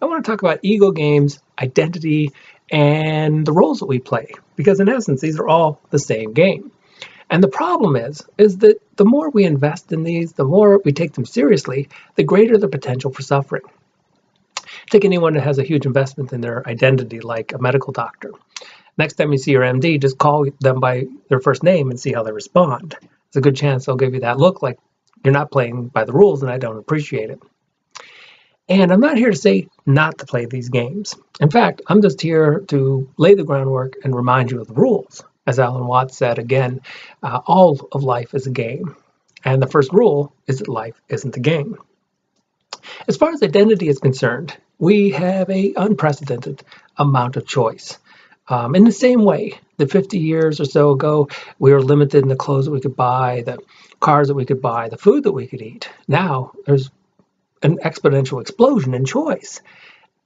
I want to talk about ego games, identity, and the roles that we play, because in essence, these are all the same game. And the problem is that the more we invest in these, the more we take them seriously, the greater the potential for suffering. Take anyone that has a huge investment in their identity, like a medical doctor. Next time you see your MD, just call them by their first name and see how they respond. It's a good chance they'll give you that look like you're not playing by the rules and I don't appreciate it. And I'm not here to say not to play these games. In fact, I'm just here to lay the groundwork and remind you of the rules. As Alan Watts said again, all of life is a game. And the first rule is that life isn't a game. As far as identity is concerned, we have an unprecedented amount of choice. In the same way that 50 years or so ago, we were limited in the clothes that we could buy, the cars that we could buy, the food that we could eat. Now there's an exponential explosion in choice.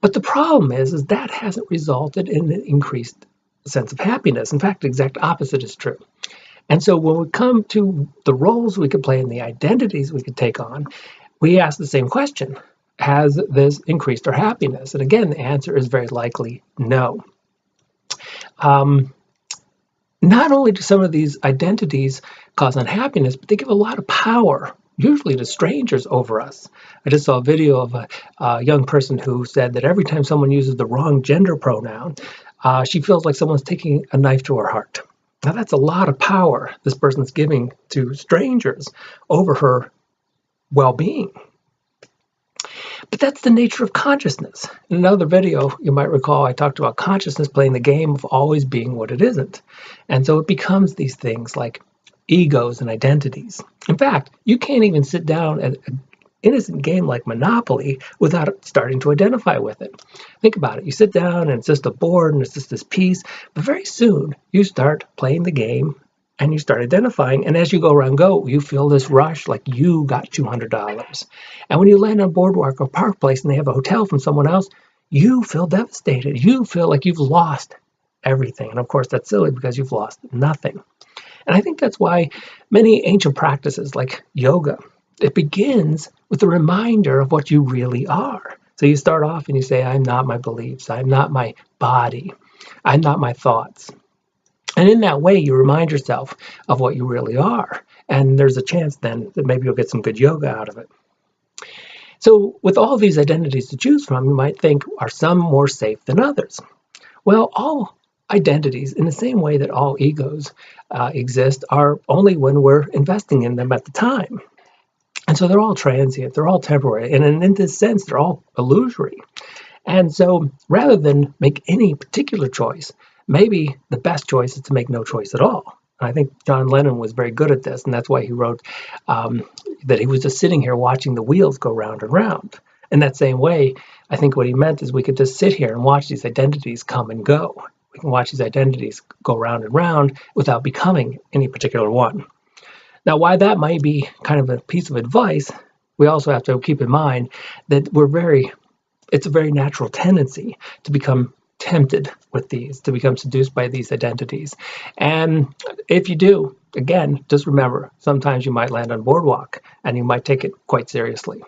But the problem is that hasn't resulted in an increased sense of happiness. In fact, the exact opposite is true. And so when we come to the roles we could play and the identities we could take on, we ask the same question. Has this increased our happiness? And again, the answer is very likely no. Not only do some of these identities cause unhappiness, but they give a lot of power, usually to strangers, over us. I just saw a video of a young person who said that every time someone uses the wrong gender pronoun, she feels like someone's taking a knife to her heart. Now that's a lot of power this person's giving to strangers over her well-being. But that's the nature of consciousness. In another video, you might recall, I talked about consciousness playing the game of always being what it isn't. And so it becomes these things like egos and identities. In fact, you can't even sit down at an innocent game like Monopoly without starting to identify with it. Think about it. You sit down and it's just a board and it's just this piece, but very soon you start playing the game and you start identifying, and as you go around go, you feel this rush like you got $200. And when you land on a boardwalk or park place and they have a hotel from someone else, you feel devastated. You feel like you've lost everything. And of course, that's silly because you've lost nothing. And I think that's why many ancient practices like yoga, it begins with a reminder of what you really are. So you start off and you say, I'm not my beliefs. I'm not my body. I'm not my thoughts. And in that way, you remind yourself of what you really are. And there's a chance then that maybe you'll get some good yoga out of it. So with all these identities to choose from, you might think, are some more safe than others? Well, all identities, in the same way that all egos exist, are only when we're investing in them at the time. And so they're all transient, they're all temporary, and in this sense, they're all illusory. And so rather than make any particular choice, maybe the best choice is to make no choice at all. I think John Lennon was very good at this, and that's why he wrote that he was just sitting here watching the wheels go round and round. In that same way, I think what he meant is we could just sit here and watch these identities come and go. We can watch these identities go round and round without becoming any particular one. Now, why that might be kind of a piece of advice, we also have to keep in mind that it's a very natural tendency to become tempted with these, to become seduced by these identities. And if you do, again, just remember, sometimes you might land on a boardwalk and you might take it quite seriously.